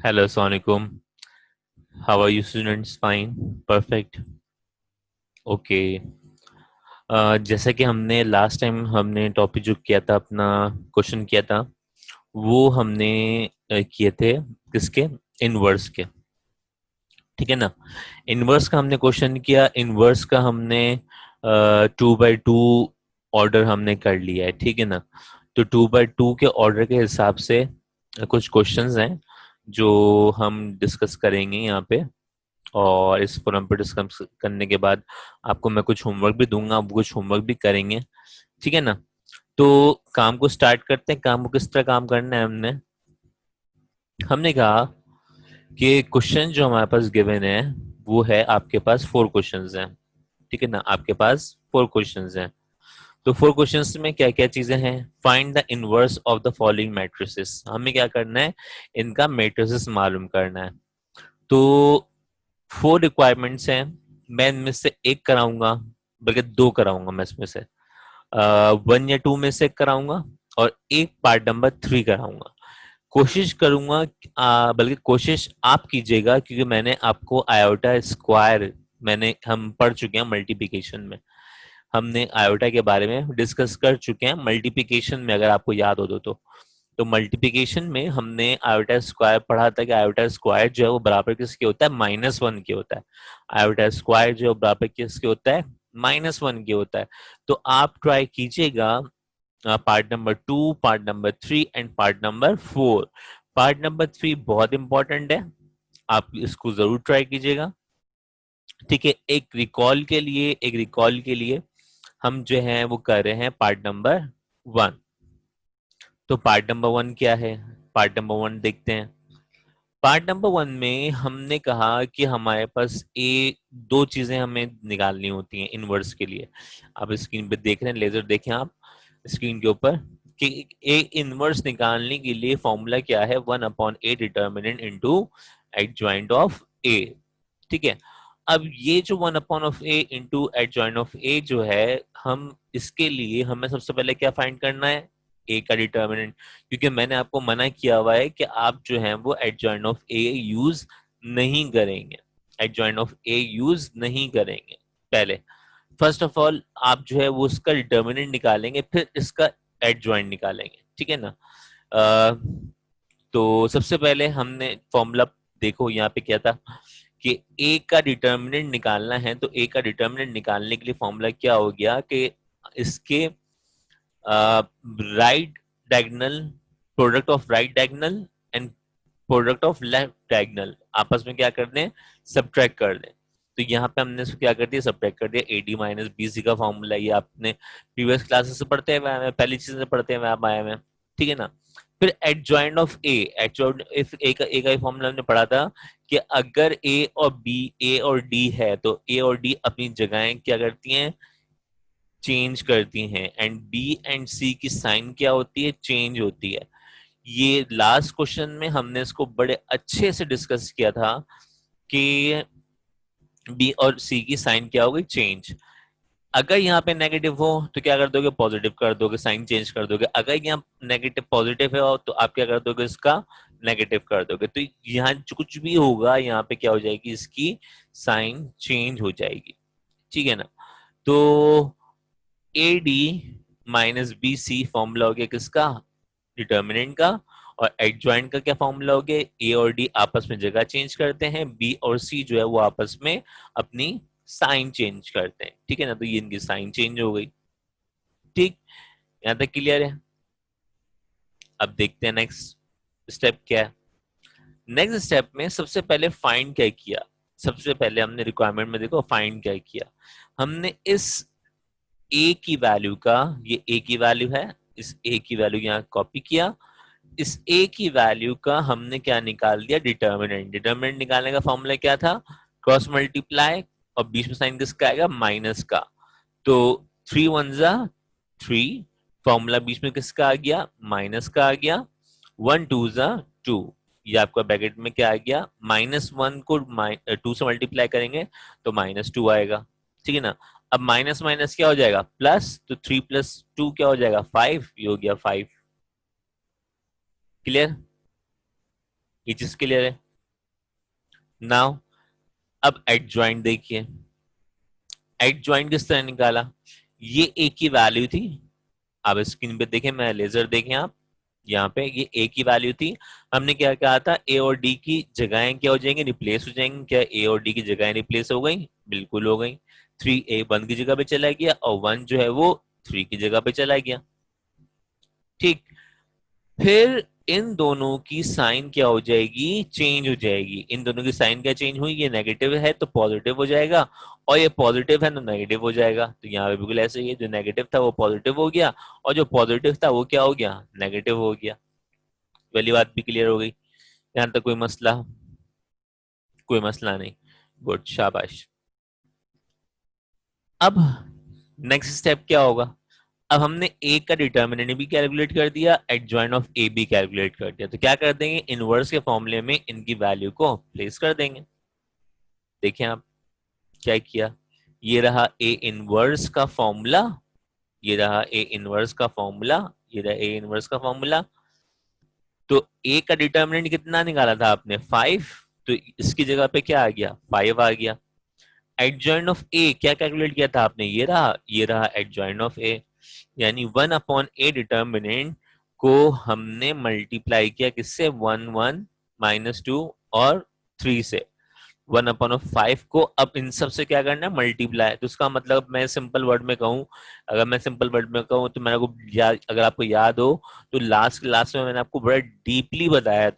Hello अस्सलाम वालेकुम। How are you students? Fine, perfect, okay. जैसा कि हमने लास्ट टाइम हमने टॉपिक जो किया था, अपना क्वेश्चन किया था, वो हमने किए थे किसके? इनवर्स के। ठीक है ना? इनवर्स का हमने क्वेश्चन किया। इनवर्स का हमने 2/2 ऑर्डर हमने कर लिया है। ठीक है ना? तो 2/2 के ऑर्डर के हिसाब से कुछ क्वेश्चंस हैं जो हम डिस्कस करेंगे यहाँ पे। और इस फोरम पर डिस्कस करने के बाद आपको मैं कुछ होमवर्क भी दूंगा, आप कुछ होमवर्क भी करेंगे। ठीक है ना? तो काम को स्टार्ट करते हैं। काम को किस तरह काम करना है? हमने हमने कहा कि क्वेश्चन जो हमारे पास गिवन है वो है, आपके पास 4 क्वेश्चंस हैं। ठीक है ना? आपके पास 4 क्वेश्चंस हैं। तो 4 क्वेश्चंस में क्या क्या चीजें हैं? Find the inverse of the following matrices. हमें क्या करना है? इनका मैट्रिसेस मालूम करना है। तो 4 रिक्वायरमेंट्स हैं। मैं इनमें से एक कराऊंगा, बल्कि 2 कराऊंगा मैं इसमें से। 1 या 2 में से कराऊंगा, और एक पार्ट नंबर 3 कराऊंगा। कोशिश करूंगा, बल्कि कोशिश आप कीजिएगा, क्योंकि मैंने आपको आयोटा स्क्वायर, मैंने हम पढ़ चुके हैं मल्टीप्लिकेशन में। हमने आयोटा के बारे में डिस्कस कर चुके हैं मल्टीप्लिकेशन में, अगर आपको याद हो तो मल्टीप्लिकेशन में हमने आयोटा स्क्वायर पढ़ा था कि आयोटा स्क्वायर जो है वो बराबर किसके होता है? -1 के होता है। आयोटा स्क्वायर जो है बराबर किसके होता है? -1 के होता है। तो आप ट्राई कीजिएगा part number 2, part number 3 and part number 4। Part number 3 बहुत इंपॉर्टेंट है, आप इसको जरूर ट्राई कीजिएगा। ठीक है? एक रिकॉल के लिए हम जो है वो कर रहे हैं पार्ट नंबर 1। तो पार्ट नंबर 1 क्या है? पार्ट नंबर 1 देखते हैं। पार्ट नंबर 1 में हमने कहा कि हमारे पास दो चीजें हमें निकालनी होती हैं इनवर्स के लिए। आप स्क्रीन पे देख रहे हैं, लेजर देखें आप स्क्रीन के ऊपर, कि ए इनवर्स निकालने के लिए फॉर्मूला क्या है? 1/a determinant into adjoint of A. ठीक है? अब ये जो 1/a इंटू एडजॉइंट ऑफ ए जो है, हम इसके लिए हमें सबसे पहले क्या फाइंड करना है? ए का डिटर्मिनेंट। क्योंकि मैंने आपको मना किया हुआ है कि आप जो है वो एडजॉइंट ऑफ ए यूज नहीं करेंगे। एडजॉइंट ऑफ ए यूज नहीं करेंगे पहले। फर्स्ट ऑफ ऑल आप जो है वो उसका डिटर्मिनेंट निकालेंगे, फिर इसका एडजॉइंट निकालेंगे। ठीक है ना? अ, तो सबसे पहले हमने फॉर्मूला, देखो यहाँ पे क्या था कि ए का डिटर्मिनेंट निकालना है। तो ए का डिटर्मिनेंट निकालने के लिए फॉर्मूला क्या हो गया कि इसके right diagonal, product of right diagonal and product of left diagonal आपस में क्या कर दें? सब्ट्रैक्ट कर दें। तो यहाँ पे हमने इसको क्या कर दिया? सब्ट्रैक्ट कर दिया। एडी माइनस बीसी का फॉर्मूला ये आपने प्रीवियस क्लासेस से पढ़ते हुए आए हैं, पहली चीज से पढ़ते हुए आप आए हैं। ठीक है ना? फिर adjoint of A, adjoint if A का फॉर्मूला हमने पढ़ा था कि अगर ए और डी है तो ए और डी अपनी जगहें क्या करती हैं? चेंज करती हैं। एंड बी एंड सी की साइन क्या होती है? चेंज होती है। ये लास्ट क्वेश्चन में हमने इसको बड़े अच्छे से डिस्कस किया था कि बी और सी की साइन क्या होगी? चेंज। अगर यहाँ पे नेगेटिव हो तो क्या कर दोगे? पॉजिटिव कर दोगे, साइन चेंज कर दोगे। अगर यहाँ नेगेटिव पॉजिटिव है तो आप क्या कर दोगे? इसका नेगेटिव कर दोगे। तो यहाँ जो कुछ भी होगा यहाँ पे क्या हो जाएगी? इसकी साइन चेंज हो जाएगी। ठीक है ना? तो A D minus B C formula हो गया किसका? डिटर्मिनेंट का। और एडजॉइंट का क्या फॉर्मूला हो गया? ए और डी आपस में जगह चेंज करते हैं, बी और सी जो है वो आपस में अपनी साइन चेंज करते हैं। ठीक है ना? तो ये इनकी साइन चेंज हो गई। ठीक, यहां तक क्लियर है? अब देखते हैं नेक्स्ट स्टेप क्या है। नेक्स्ट स्टेप में सबसे पहले फाइंड क्या किया? सबसे पहले हमने रिक्वायरमेंट में देखो फाइंड क्या किया। हमने इस ए की वैल्यू का, ये ए की वैल्यू है, इस ए की वैल्यू यहाँ कॉपी किया। इस ए की वैल्यू का हमने क्या निकाल दिया? डिटर्मिनेंट। डिटर्मिनेंट निकालने का फॉर्मूला क्या था? क्रॉस मल्टीप्लाई, और बीच में साइन किसका आएगा? माइनस का। तो 3 1 जा 3, फॉर्मूला बीच में किसका आ गया? माइनस का आ गया। 1 2 जा 2, ये आपका ब्रैकेट में क्या आ गया? -1 को 2 से मल्टीप्लाई करेंगे तो -2 आएगा। ठीक है ना? अब माइनस माइनस क्या हो जाएगा? प्लस। तो 3 + 2 क्या हो जाएगा? 5, ये हो गया 5। क्लियर? ये चीज क्लियर है। नाउ अब एडजॉइंट देखिए, एडजॉइंट किस तरह निकाला, ये ए की वैल्यू थी, आप स्क्रीन पे देखें, मैं लेजर देखें आप, यहाँ पे ये ए की वैल्यू थी, हमने क्या कहा था ए और डी की जगहें क्या हो जाएंगी, रिप्लेस हो जाएंगी, क्या ए और डी की जगहें रिप्लेस हो गई, बिल्कुल हो गई, 3a 1 की जगह पे चला गया और 1 जो है वो 3 की जगह पे चला गया। ठीक, फिर इन दोनों की साइन क्या हो जाएगी, चेंज हो जाएगी, इन दोनों की साइन क्या चेंज हुई, ये नेगेटिव है तो पॉजिटिव हो जाएगा और ये पॉजिटिव है तो नेगेटिव हो जाएगा, तो यहाँ पे बिल्कुल ऐसे ही है, जो नेगेटिव था वो पॉजिटिव हो गया और जो पॉजिटिव था वो क्या हो गया, नेगेटिव हो गया। पहली बात भी क्लियर हो गई, यहाँ तक कोई मसला, कोई मसला नहीं, गुड, शाबाश। अब नेक्स्ट स्टेप क्या होगा, अब हमने ए का डिटर्मिनेंट भी कैलकुलेट कर दिया, एडजॉइंट ऑफ ए भी कैलकुलेट कर दिया, तो क्या कर देंगे, इनवर्स के फॉर्मूले में इनकी वैल्यू को प्लेस कर देंगे। देखें आप क्या किया, ये रहा ए इनवर्स का फॉर्मूला, ये रहा ए इनवर्स का फॉर्मूला, ये रहा ए इनवर्स का फॉर्मूला। तो ए का डिटर्मिनेंट कितना निकाला था आपने, 5, तो इसकी जगह पे क्या आ गया, 5 आ गया। एडजॉइंट ऑफ ए क्या कैलकुलेट किया था आपने, ये रहा एडजॉइंट ऑफ ए, यानी 1/a डिटर्मिनेंट को हमने मल्टीप्लाई किया किससे, 1 1 -2 और 3 से, 1/5 को अब इन सब से क्या करना है, मल्टीप्लाई। तो उसका मतलब मैं सिंपल वर्ड में कहूं, अगर मैं सिंपल वर्ड में कहूं तो मैंने को अगर आपको याद हो तो लास्ट में मैंने आपको बड़ा डीपली बताया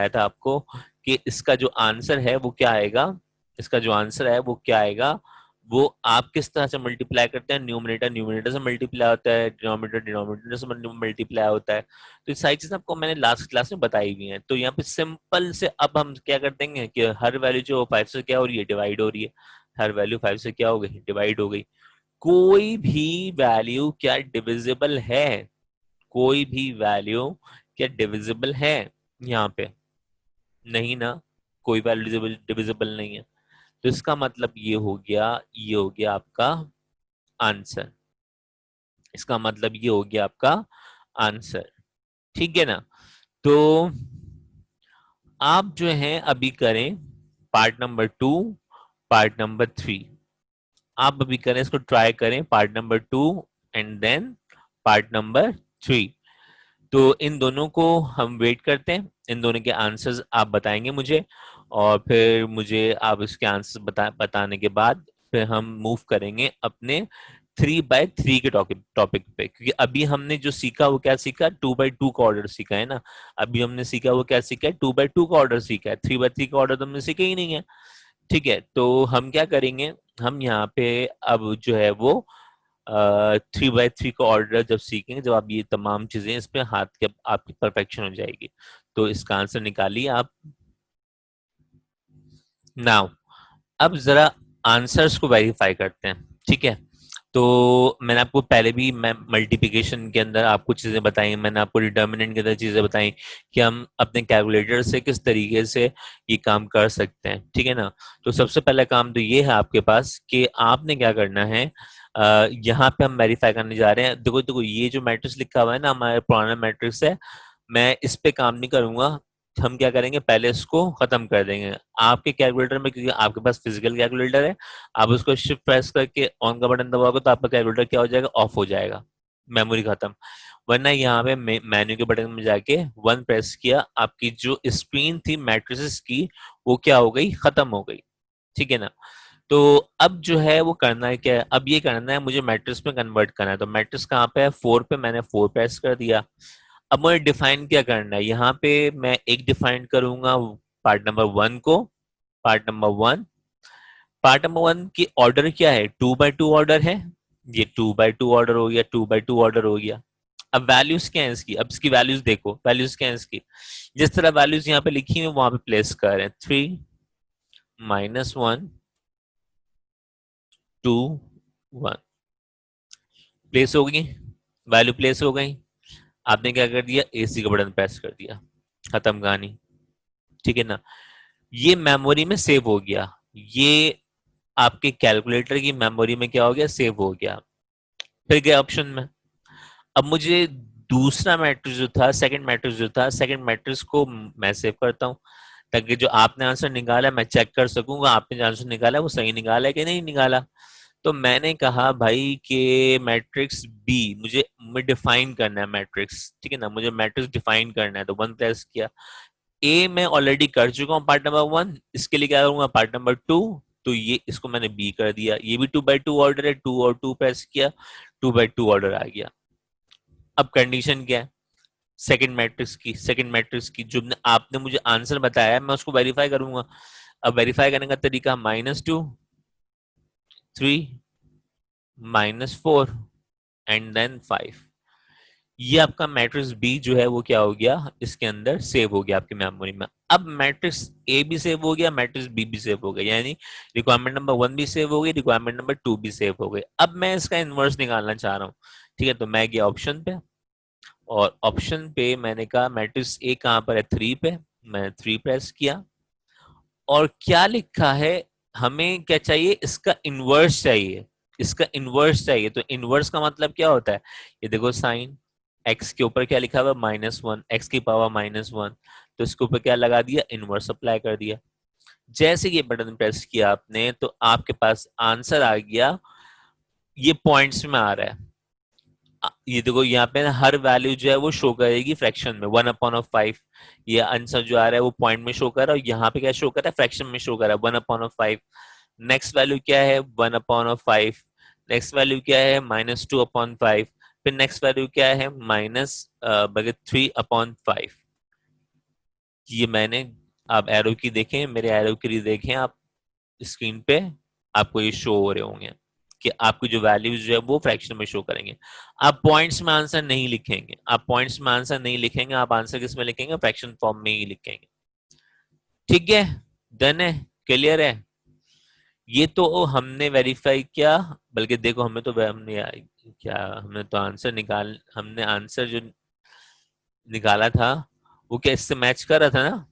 था आपको कि इसका जो आंसर है वो क्या आएगा, इसका जो आंसर है वो क्या आएगा, वो आप किस तरह से मल्टीप्लाई करते हैं, न्यूमरेटर न्यूमरेटर से मल्टीप्लाई होता है, डिनोमिनेटर डिनोमिनेटर से मल्टीप्लाई होता है। तो ये सारी चीजें आपको मैंने लास्ट क्लास में बताई हुई हैं। तो यहाँ पे सिंपल से अब हम क्या कर देंगे कि हर वैल्यू जो 5 से क्या हो रही है, डिवाइड हो रही है, हर वैल्यू 5 से क्या हो गई, डिवाइड हो गई। कोई भी वैल्यू क्या डिविजिबल है, कोई भी वैल्यू क्या डिविजिबल है यहाँ पे, नहीं ना, कोई वैल्यू डिविजिबल नहीं है। तो इसका मतलब ये हो गया आपका आंसर, इसका मतलब ये हो गया आपका आंसर, ठीक है ना। तो आप जो है अभी करें पार्ट नंबर 2, पार्ट नंबर 3, आप अभी करें, इसको ट्राई करें, part number 2 and then part number 3। तो इन दोनों को हम वेट करते हैं, इन दोनों के आंसर्स आप बताएंगे मुझे, और फिर मुझे आप इसके आंसर्स बताने के बाद फिर हम मूव करेंगे अपने 3/3 के टॉपिक पे, क्योंकि अभी हमने जो सीखा वो क्या सीखा, 2/2 का ऑर्डर सीखा है ना, अभी हमने सीखा वो क्या सीखा है, 2/2 का ऑर्डर सीखा है, 3/3 का ऑर्डर तो हमने सीखा ही नहीं है। ठीक है, तो हम क्या करेंगे, हम यहाँ पे अब जो है वो 3/3 का ऑर्डर जब सीखेंगे, जब आप ये तमाम चीजें इस पे हाथ के आपकी परफेक्शन हो जाएगी। तो इसका आंसर निकालिए आप नाउ। अब जरा आंसर्स को वेरीफाई करते हैं, ठीक है। तो मैंने आपको पहले भी मैं मल्टीप्लिकेशन के अंदर आपको चीजें बताई, मैंने आपको डिटर्मिनेंट के अंदर चीजें बताई कि हम अपने कैलकुलेटर से किस तरीके से ये काम कर सकते हैं, ठीक है ना। तो सबसे पहला काम तो ये है आपके पास कि आपने क्या करना है, यहाँ पे हम वेरीफाई करने जा रहे हैं। देखो देखो, ये जो मैट्रिक्स लिखा हुआ है ना, हमारे पुराना मैट्रिक्स है, मैं इस पे काम नहीं करूंगा, हम क्या करेंगे, पहले इसको खत्म कर देंगे आपके कैलकुलेटर में, क्योंकि आपके पास फिजिकल कैलकुलेटर है, आप उसको शिफ्ट प्रेस करके ऑन का बटन दबाओगे तो आपका कैलकुलेटर क्या हो जाएगा, ऑफ हो जाएगा, मेमोरी खत्म। वरना यहाँ पे मेन्यू के बटन में जाके 1 प्रेस किया, आपकी जो स्क्रीन थी मैट्रिसेस की वो क्या हो गई, खत्म हो गई, ठीक है ना। तो अब जो है वो करना है क्या है, अब ये करना है मुझे मैट्रिक्स में कन्वर्ट करना है। तो मैट्रिक्स कहाँ पे है, 4 पे, मैंने 4 प्रेस कर दिया। अब मुझे डिफाइन क्या करना है, यहाँ पे मैं एक डिफाइन करूंगा पार्ट नंबर 1 को, पार्ट नंबर 1, पार्ट नंबर 1 की ऑर्डर क्या है, 2/2 ऑर्डर है, ये 2/2 ऑर्डर हो गया, 2/2 ऑर्डर हो गया। अब वैल्यूज क्या है इसकी, अब इसकी वैल्यूज देखो, वैल्यूज क्या है इसकी, जिस तरह वैल्यूज यहाँ पे लिखी हुई वहां पे प्लेस कर रहे हैं, 3 -1 2 1 प्लेस हो गई, वैल्यू प्लेस हो गई। आपने क्या कर दिया, एसी का बटन प्रेस कर दिया, खत्म कहानी, ठीक है ना। ये मेमोरी में सेव हो गया, ये आपके कैलकुलेटर की मेमोरी में क्या हो गया, सेव हो गया। फिर गया ऑप्शन में, अब मुझे दूसरा मैट्रिक्स जो था, सेकंड मैट्रिक्स जो था, सेकंड मैट्रिक्स को मैं सेव करता हूँ ताकि जो आपने आंसर निकाला मैं चेक कर सकूंगा आपने जो आंसर निकाला वो सही निकाला है कि नहीं निकाला। तो मैंने कहा भाई कि मैट्रिक्स बी मुझे डिफाइन करना है मैट्रिक्स, ठीक है ना, मुझे मैट्रिक्स डिफाइन करना है, तो वन प्रेस किया। ए मैं ऑलरेडी कर चुका हूँ पार्ट नंबर वन, इसके लिए क्या करूंगा पार्ट नंबर टू, तो ये इसको मैंने बी कर दिया, ये भी 2/2 ऑर्डर है, 2 और 2 प्रेस किया, 2/2 ऑर्डर आ गया। अब कंडीशन क्या है सेकंड मैट्रिक्स की जो आपने मुझे आंसर बताया मैं उसको वेरीफाई करूंगा। अब वेरीफाई करने का तरीका -2, 3, -4 एंड देन 5। ये आपका मैट्रिक्स बी जो है वो क्या हो गया इसके अंदर सेव हो गया आपकी मेमोरी में। अब मैट्रिक्स ए भी सेव हो गया, मैट्रिक्स बी भी सेव हो गया, यानी रिक्वायरमेंट नंबर 1 भी सेव हो गई, रिक्वायरमेंट नंबर 2 भी सेव हो गई। अब मैं इसका इनवर्स निकालना चाह रहा हूँ, ठीक है, तो मैं गया ऑप्शन पे और ऑप्शन पे मैंने कहा मैट्रिक्स ए कहां पर है 3 पे, मैं 3 प्रेस किया और क्या लिखा है हमें क्या चाहिए इसका इनवर्स चाहिए, इसका इनवर्स चाहिए। तो इनवर्स का मतलब क्या होता है, ये देखो साइन एक्स के ऊपर क्या लिखा हुआ -1, एक्स की पावर -1, तो इसके ऊपर क्या लगा दिया इनवर्स अप्लाई कर दिया। जैसे ये बटन प्रेस किया आपने तो आपके पास आंसर आ गया, ये पॉइंट्स में आ रहा है। ये देखो यहाँ पे ना हर वैल्यू जो है वो शो करेगी फ्रैक्शन में 1/5। ये आंसर जो आ रहा है वो पॉइंट में शो कर रहा है और यहाँ पे क्या शो कर रहा है फ्रैक्शन में शो कर रहा है 1/5। नेक्स्ट वैल्यू क्या है 1/5, नेक्स्ट वैल्यू क्या है -2/5, फिर नेक्स्ट वैल्यू क्या है -3/5। ये मैंने आप एरो की देखें, मेरे एरो की देखें आप स्क्रीन पे, आपको ये शो हो रहे होंगे कि आपकी जो वैल्यूज जो है वो फ्रैक्शन में शो करेंगे। आप पॉइंट्स में आंसर नहीं लिखेंगे, आप पॉइंट्स में आंसर नहीं लिखेंगे, आप आंसर किस में लिखेंगे फ्रैक्शन फॉर्म में ही लिखेंगे। ठीक है, डन है, क्लियर है। ये तो हमने वेरीफाई किया, बल्कि देखो हमें तो हमने क्या हमने तो आंसर निकाल हमने आंसर जो निकाला था वो क्या इससे मैच कर रहा था ना,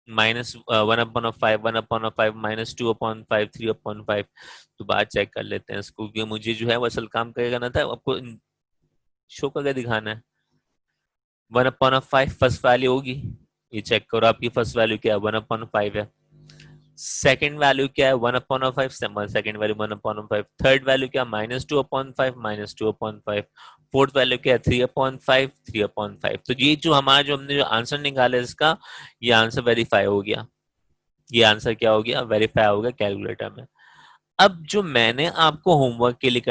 -1/5, 1/5, -2/5, 3/5। तो बात चेक कर लेते हैं इसको, क्योंकि मुझे जो है वो असल काम करेगा ना था, आपको शो करके दिखाना है। 1/5 फर्स्ट वैल्यू होगी, ये चेक करो आपकी फर्स्ट वैल्यू क्या है 1/5 है। सेकंड वैल्यू क्या है 1/5, सेकंड वैल्यू 1/5। थर्ड वैल्यू क्या -2/5, -2/5। फोर्थ वैल्यू क्या है 3/5, 3/5। तो ये जो हमारा जो हमने जो आंसर निकाला इसका, ये आंसर वेरीफाई हो गया, ये आंसर क्या हो गया वेरीफाई हो गया कैलकुलेटर में। अब जो मैंने आपको होमवर्क के लिए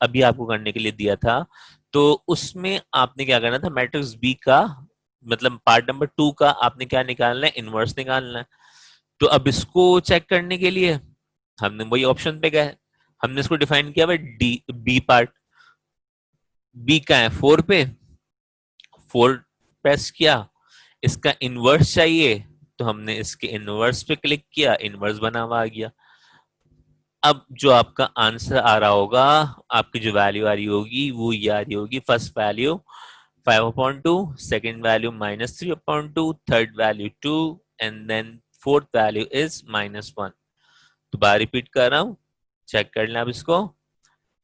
अभी आपको करने के लिए दिया था, तो उसमें आपने क्या करना था मैट्रिक्स बी का मतलब पार्ट नंबर 2 का आपने क्या निकालना है इनवर्स निकालना है। तो अब इसको चेक करने के लिए हमने वही ऑप्शन पे गए, हमने इसको डिफाइन किया भाई डी बी पार्ट, बी का है 4 पे, 4 प्रेस किया, इसका इनवर्स चाहिए तो हमने इसके इनवर्स पे क्लिक किया, इनवर्स बना हुआ आ गया। अब जो आपका आंसर आ रहा होगा, आपकी जो वैल्यू आ रही होगी वो ये आ रही होगी, first value 5/2, second value -3/2, third value 2 and then fourth value is -1। दोबारा रिपीट कर रहा हूं, चेक कर लें आप इसको।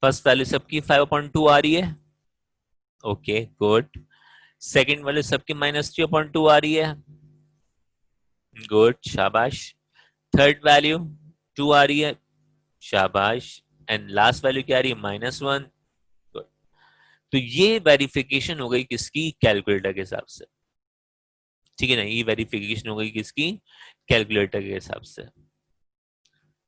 फर्स्ट वैल्यू सबकी 5/2 आ रही है, ओके गुड। सेकंड वैल्यू सबकी -3/2 आ रही है, गुड शाबाश। थर्ड वैल्यू 2 आ रही है, शाबाश। एंड लास्ट वैल्यू क्या आ रही है -1, गुड। तो ये वेरिफिकेशन हो गई किसकी कैलकुलेटर के हिसाब से, ठीक है ना, ये वेरिफिकेशन हो गई किसकी कैलकुलेटर के हिसाब से।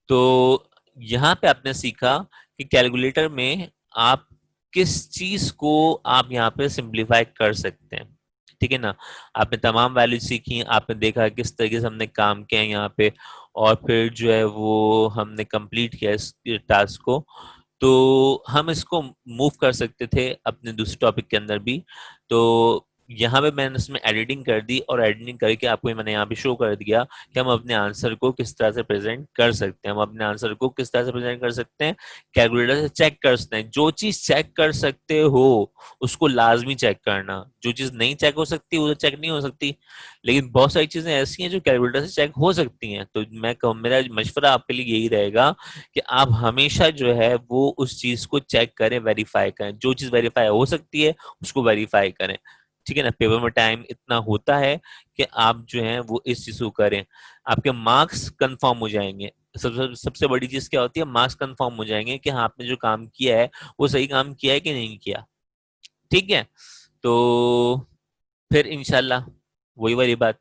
तो यहाँ पे आपने सीखा कि कैलकुलेटर में आप किस चीज को आप यहाँ पे सिंप्लीफाई कर सकते हैं, ठीक है ना। आपने तमाम वैल्यू सीखी, आपने देखा किस तरीके से हमने काम किया है यहाँ पे, और फिर जो है वो हमने कंप्लीट किया इस टास्क को। तो हम इसको मूव कर सकते थे अपने दूसरे टॉपिक के अंदर भी। तो यहाँ पे मैंने इसमें एडिटिंग कर दी और एडिटिंग करके आपको मैंने यहाँ पे शो कर दिया कि हम अपने आंसर को किस तरह से प्रेजेंट कर सकते हैं। हम अपने आंसर को किस तरह से प्रेजेंट कर सकते हैं, कैलकुलेटर से चेक कर सकते हैं। जो चीज चेक कर सकते हो उसको लाजमी चेक करना, जो चीज नहीं चेक हो सकती वो तो चेक नहीं हो सकती। लेकिन बहुत सारी चीजें ऐसी हैं जो कैलकुलेटर से चेक हो सकती हैं, तो मैं कहूँ मेरा मशवरा आपके लिए यही रहेगा कि आप हमेशा जो है वो उस चीज को चेक करें, वेरीफाई करें। जो चीज वेरीफाई हो सकती है उसको वेरीफाई करें, ठीक है ना। पेपर में टाइम इतना होता है कि आप जो है वो इस चीज को करें, आपके मार्क्स कंफर्म हो जाएंगे। सबसे सबसे बड़ी चीज क्या होती है, मार्क्स कंफर्म हो जाएंगे कि हाँ आपने जो काम किया है वो सही काम किया है कि नहीं किया, ठीक है। तो फिर इंशाल्लाह वही वाली बात